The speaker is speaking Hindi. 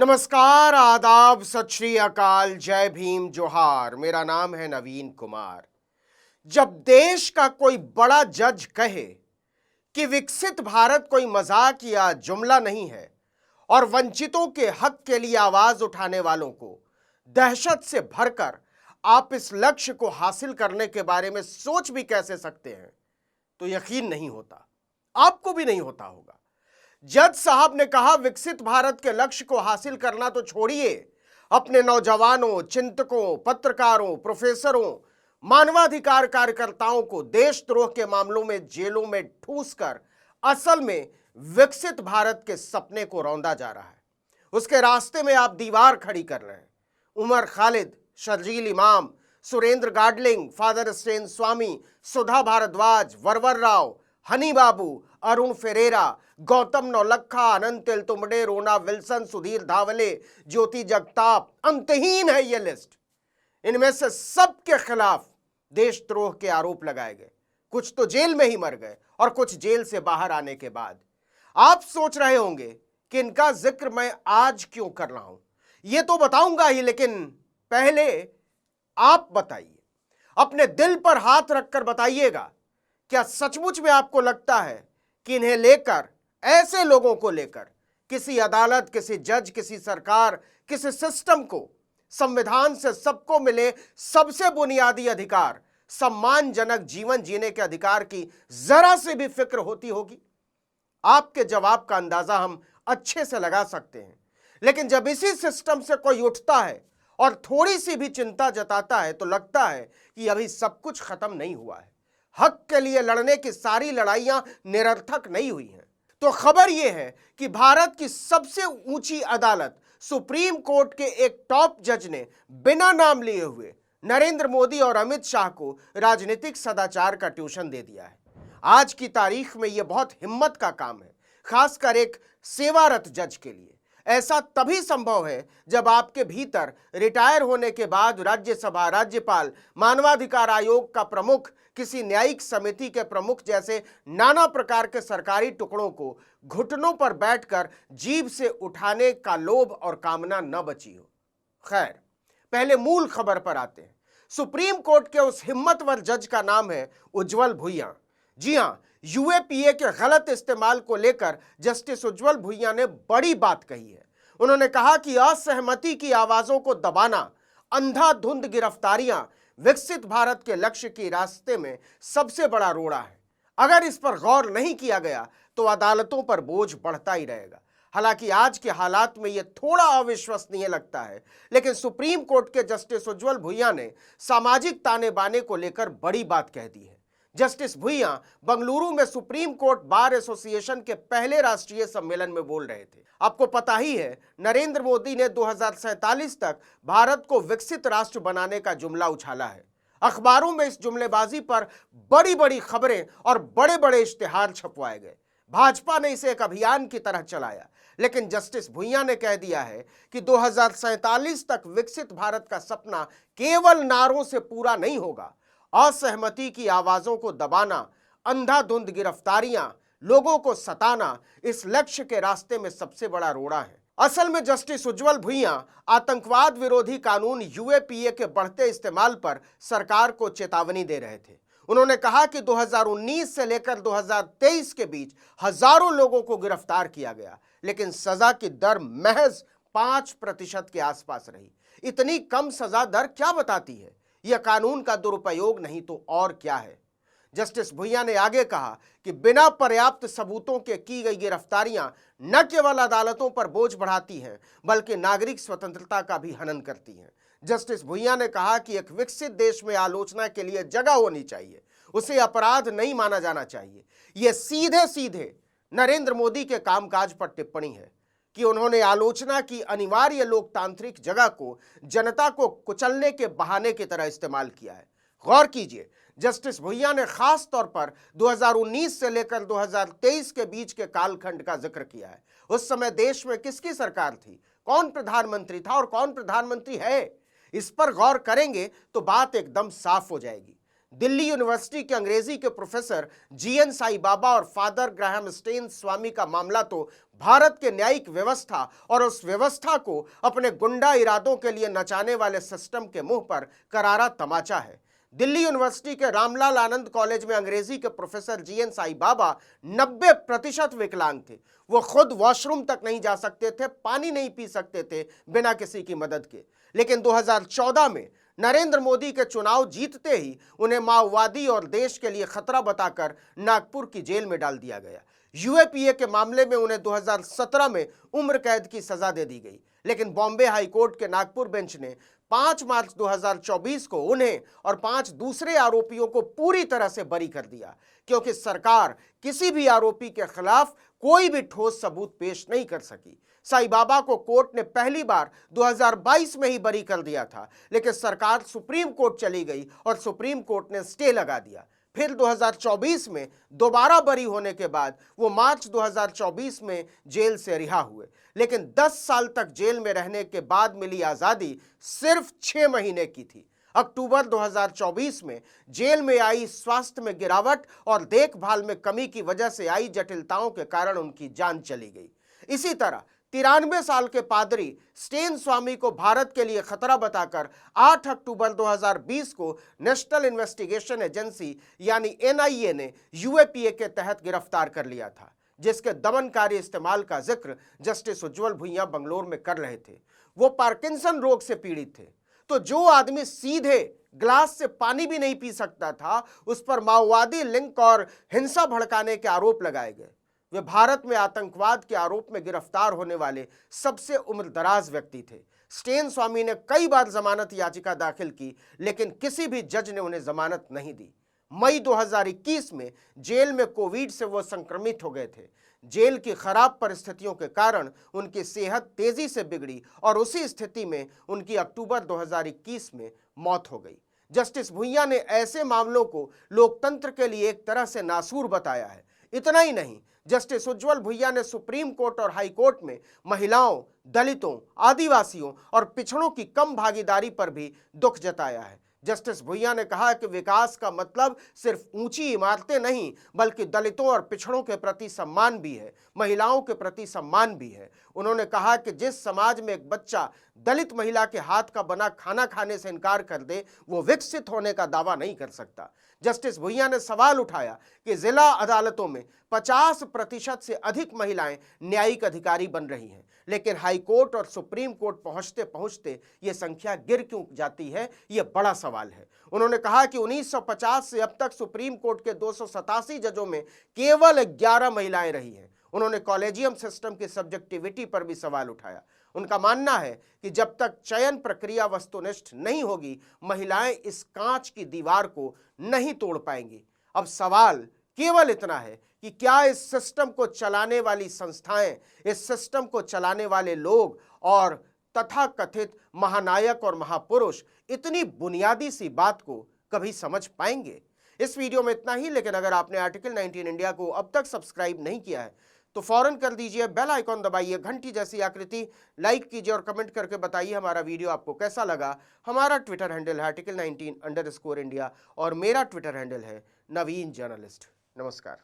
नमस्कार, आदाब, सत श्री अकाल, जय भीम, जोहार। मेरा नाम है नवीन कुमार। जब देश का कोई बड़ा जज कहे कि विकसित भारत कोई मजाक या जुमला नहीं है और वंचितों के हक के लिए आवाज उठाने वालों को दहशत से भरकर आप इस लक्ष्य को हासिल करने के बारे में सोच भी कैसे सकते हैं, तो यकीन नहीं होता, आपको भी नहीं होता होगा। जज साहब ने कहा, विकसित भारत के लक्ष्य को हासिल करना तो छोड़िए, अपने नौजवानों, चिंतकों, पत्रकारों, प्रोफेसरों, मानवाधिकार कार्यकर्ताओं को देशद्रोह के मामलों में जेलों में ठूस कर असल में विकसित भारत के सपने को रौंदा जा रहा है। उसके रास्ते में आप दीवार खड़ी कर रहे हैं। उमर खालिद, शर्जील इमाम, सुरेंद्र गाडलिंग, फादर स्टेन स्वामी, सुधा भारद्वाज, वरवर राव, हनी बाबू, अरुण फेरेरा, गौतम नौलखा, अनंत तेलतुंबडे, रोना विल्सन, सुधीर धावले, ज्योति जगताप, अंतहीन है ये लिस्ट। इनमें से सबके खिलाफ देशद्रोह के आरोप लगाए गए। कुछ तो जेल में ही मर गए और कुछ जेल से बाहर आने के बाद। आप सोच रहे होंगे कि इनका जिक्र मैं आज क्यों कर रहा हूं। ये तो बताऊंगा ही, लेकिन पहले आप बताइए, अपने दिल पर हाथ रखकर बताइएगा, क्या सचमुच में आपको लगता है कि इन्हें लेकर, ऐसे लोगों को लेकर किसी अदालत, किसी जज, किसी सरकार, किसी सिस्टम को संविधान से सबको मिले सबसे बुनियादी अधिकार, सम्मानजनक जीवन जीने के अधिकार की जरा से भी फिक्र होती होगी? आपके जवाब का अंदाजा हम अच्छे से लगा सकते हैं, लेकिन जब इसी सिस्टम से कोई उठता है और थोड़ी सी भी चिंता जताता है तो लगता है कि अभी सब कुछ खत्म नहीं हुआ है। हक के लिए लड़ने की सारी लड़ाइयां निरर्थक नहीं हुई हैं। तो खबर यह है कि भारत की सबसे ऊंची अदालत सुप्रीम कोर्ट के एक टॉप जज ने बिना नाम लिए हुए नरेंद्र मोदी और अमित शाह को राजनीतिक सदाचार का ट्यूशन दे दिया है। आज की तारीख में यह बहुत हिम्मत का काम है, खासकर एक सेवारत जज के लिए। ऐसा तभी संभव है जब आपके भीतर रिटायर होने के बाद राज्यसभा, राज्यपाल, मानवाधिकार आयोग का प्रमुख, किसी न्यायिक समिति के प्रमुख जैसे नाना प्रकार के सरकारी टुकड़ों को घुटनों पर बैठकर जीभ से उठाने का लोभ और कामना न बची हो। खैर, पहले मूल खबर पर आते हैं। सुप्रीम कोर्ट के उस हिम्मतवर जज का नाम है उज्जवल भुइयां। जी हां, यूएपीए के गलत इस्तेमाल को लेकर जस्टिस उज्जवल भुइयां ने बड़ी बात कही है। उन्होंने कहा कि असहमति की आवाजों को दबाना, अंधाधुंध गिरफ्तारियां विकसित भारत के लक्ष्य के रास्ते में सबसे बड़ा रोड़ा है। अगर इस पर गौर नहीं किया गया तो अदालतों पर बोझ बढ़ता ही रहेगा। हालांकि आज के हालात में यह थोड़ा अविश्वसनीय लगता है, लेकिन सुप्रीम कोर्ट के जस्टिस उज्जवल भुइयां ने सामाजिक ताने बाने को लेकर बड़ी बात कह दी है। जस्टिस भुइयां बंगलुरु में सुप्रीम कोर्ट बार एसोसिएशन के पहले राष्ट्रीय सम्मेलन में बोल रहे थे। आपको पता ही है, नरेंद्र मोदी ने 2047 तक भारत को विकसित राष्ट्र बनाने का जुमला उछाला है। अखबारों में इस जुमलेबाजी पर बड़ी बड़ी खबरें और बड़े बड़े इश्तिहार छपवाए गए। भाजपा ने इसे एक अभियान की तरह चलाया, लेकिन जस्टिस भुइयां ने कह दिया है कि 2047 तक विकसित भारत का सपना केवल नारों से पूरा नहीं होगा। असहमति की आवाजों को दबाना, अंधाधुंध गिरफ्तारियां, लोगों को सताना इस लक्ष्य के रास्ते में सबसे बड़ा रोड़ा है। असल में जस्टिस उज्जवल भुइयां आतंकवाद विरोधी कानून यूएपीए के बढ़ते इस्तेमाल पर सरकार को चेतावनी दे रहे थे। उन्होंने कहा कि 2019 से लेकर 2023 के बीच हजारों लोगों को गिरफ्तार किया गया, लेकिन सजा की दर महज 5% के आसपास रही। इतनी कम सजा दर क्या बताती है? यह कानून का दुरुपयोग नहीं तो और क्या है। जस्टिस भुइयां ने आगे कहा कि बिना पर्याप्त सबूतों के की गई गिरफ्तारियां न केवल अदालतों पर बोझ बढ़ाती हैं, बल्कि नागरिक स्वतंत्रता का भी हनन करती हैं। जस्टिस भुइयां ने कहा कि एक विकसित देश में आलोचना के लिए जगह होनी चाहिए, उसे अपराध नहीं माना जाना चाहिए। यह सीधे सीधे नरेंद्र मोदी के कामकाज पर टिप्पणी है कि उन्होंने आलोचना की अनिवार्य लोकतांत्रिक जगह को जनता को कुचलने के बहाने की तरह इस्तेमाल किया है। गौर कीजिए, जस्टिस भुइयां ने खास तौर पर 2019 से लेकर 2023 के बीच के कालखंड का जिक्र किया है। उस समय देश में किसकी सरकार थी, कौन प्रधानमंत्री था और कौन प्रधानमंत्री है, इस पर गौर करेंगे तो बात एकदम साफ हो जाएगी। दिल्ली यूनिवर्सिटी के अंग्रेजी के प्रोफेसर जीएन साई बाबा और फादर ग्राहम स्टेन स्वामी का मामला तो भारत के न्यायिक व्यवस्था और उस व्यवस्था को अपने गुंडा इरादों के लिए नचाने वाले सिस्टम के मुंह पर करारा तमाचा है। दिल्ली यूनिवर्सिटी के रामलाल आनंद कॉलेज में अंग्रेजी के प्रोफेसर जीएन साई बाबा 90% विकलांग थे। वो खुद वॉशरूम तक नहीं जा सकते थे, पानी नहीं पी सकते थे बिना किसी की मदद के। लेकिन 2014 में नरेंद्र मोदी के चुनाव जीतते ही उन्हें माओवादी और देश के लिए खतरा बताकर नागपुर की जेल में डाल दिया गया। यूएपीए के मामले में उन्हें 2017 में उम्र कैद की सजा दे दी गई। लेकिन बॉम्बे हाई कोर्ट के नागपुर बेंच ने 5 मार्च 2024 को उन्हें और 5 दूसरे आरोपियों को पूरी तरह से बरी कर दिया, क्योंकि सरकार किसी भी आरोपी के खिलाफ कोई भी ठोस सबूत पेश नहीं कर सकी। साई बाबा को कोर्ट ने पहली बार 2022 में ही बरी कर दिया था, लेकिन सरकार सुप्रीम कोर्ट चली गई और सुप्रीम कोर्ट ने स्टे लगा दिया। फिर 2024 में दोबारा बरी होने के बाद वो मार्च 2024 में जेल से रिहा हुए। लेकिन 10 साल तक जेल में रहने के बाद मिली आज़ादी सिर्फ 6 महीने की थी। अक्टूबर 2024 में जेल में आई स्वास्थ्य में गिरावट और देखभाल में कमी की वजह से आई जटिलताओं के कारण उनकी जान चली गई। इसी तरह 93 साल के पादरी स्टेन स्वामी को भारत के लिए खतरा बताकर 8 अक्टूबर 2020 को नेशनल इन्वेस्टिगेशन एजेंसी यानी एनआईए ने यूएपीए के तहत गिरफ्तार कर लिया था, जिसके दमनकारी इस्तेमाल का जिक्र जस्टिस उज्जवल भुइयां बंगलोर में कर रहे थे। वो पार्किंसन रोग से पीड़ित थे, तो जो आदमी सीधे ग्लास से पानी भी नहीं पी सकता था, उस पर माओवादी लिंक और हिंसा भड़काने के आरोप लगाए गए। वे भारत में आतंकवाद के आरोप में गिरफ्तार होने वाले सबसे उम्रदराज व्यक्ति थे। स्टेन स्वामी ने कई बार जमानत याचिका दाखिल की, लेकिन किसी भी जज ने उन्हें जमानत नहीं दी। मई 2021 में जेल में कोविड से वो संक्रमित हो गए थे। जेल की खराब परिस्थितियों के कारण उनकी सेहत तेजी से बिगड़ी और उसी स्थिति में उनकी अक्टूबर 2021 में मौत हो गई। जस्टिस भुइयां ने ऐसे मामलों को लोकतंत्र के लिए एक तरह से नासूर बताया है। इतना ही नहीं, जस्टिस उज्जवल भुइयां ने सुप्रीम कोर्ट और हाई कोर्ट में महिलाओं, दलितों, आदिवासियों और पिछड़ों की कम भागीदारी पर भी दुख जताया है। जस्टिस भुइयां ने कहा कि विकास का मतलब सिर्फ ऊंची इमारतें नहीं, बल्कि दलितों और पिछड़ों के प्रति सम्मान भी है, महिलाओं के प्रति सम्मान भी है। उन्होंने कहा कि जिस समाज में एक बच्चा दलित महिला के हाथ का बना खाना खाने से इनकार कर दे, वो विकसित होने का दावा नहीं कर सकता। जस्टिस भुइयां ने सवाल उठाया कि जिला अदालतों में 50% से अधिक महिलाएं न्यायिक अधिकारी बन रही हैं, लेकिन हाई कोर्ट और सुप्रीम कोर्ट पहुंचते पहुंचते ये संख्या गिर क्यों जाती है, ये बड़ा सवाल है। उन्होंने कहा कि 1950 से अब तक सुप्रीम कोर्ट के 287 जजों में केवल 11 महिलाएं रही हैं। उन्होंने कॉलेजियम सिस्टम की सब्जेक्टिविटी पर भी सवाल उठाया। उनका मानना है कि जब तक चयन प्रक्रिया वस्तुनिष्ठ नहीं होगी, महिलाएं इस कांच की दीवार को नहीं तोड़ पाएंगी। अब सवाल केवल इतना है कि क्या इस सिस्टम को चलाने वाली संस्थाएं, इस सिस्टम को चलाने वाले लोग और तथाकथित महानायक और महापुरुष इतनी बुनियादी सी बात को कभी समझ पाएंगे? इस वीडियो में इतना ही, लेकिन अगर आपने आर्टिकल 19 इंडिया को अब तक सब्सक्राइब नहीं किया है तो फौरन कर दीजिए, बेल आइकॉन दबाइए, घंटी जैसी आकृति लाइक कीजिए और कमेंट करके बताइए हमारा वीडियो आपको कैसा लगा। हमारा ट्विटर हैंडल है article19_India और मेरा ट्विटर हैंडल है नवीन जर्नलिस्ट। नमस्कार।